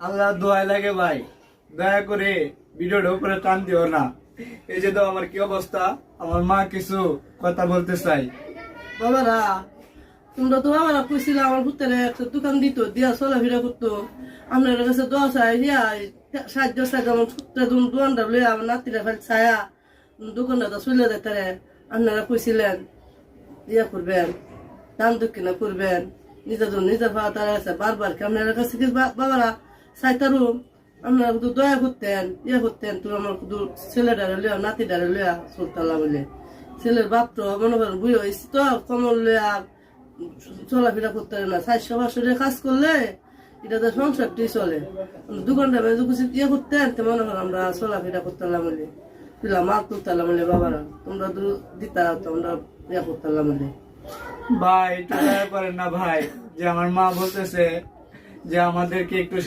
আল্লাহ দোয়া লাগে ভাই, দয়া করে ভিডিওর উপরে টান দিও না। এই যে তো আমার কি অবস্থা, আমার মা কিছু কথা বলতে চাই। বাবারা, তোমরা তো বাবারা কইছিল আমার পুত্রে একটা দোকান দিত, দিয়া চলাফেরা করতো। আপনার কাছে দোয়া চাই, দিয়া সাহায্য আমার পুত্রে দোকানটা লইয়া আমার নাতিরা ফেল ছায়া দোকানটা তো চলে যেতে আপনারা কইছিলেন ইয়া করবেন, দান দক্ষিণা করবেন, নিজের ভাড়া তারা আছে বারবার কি আপনার কাছে কি বাবারা চাইতারু আপনারা শুধু দয়া করতেন, ইয়া করতেন, তুমি আমার শুধু ছেলেটারে লইয়া নাতিটারে লইয়া চলতাল্লা বলে। ছেলের বাপ তো মনে করেন বুঝে হয়েছি তো, কমল লইয়া চলাফেরা করতে পারে না। 400-500 কাজ করলে এটা তো সংসারটি চলে। দোকানটা ইয়ে করতেন তো মনে করেন আমরা চলাফেরা করতাম বলে, মাল তুলতাম বলে। বাবারা তোমরা দিতা তো আমরা ইয়া করতাম বলে। ভাই একটু দয়া করেন না ভাই, যে আমার মা বলতেছে যে আমাদেরকে একটু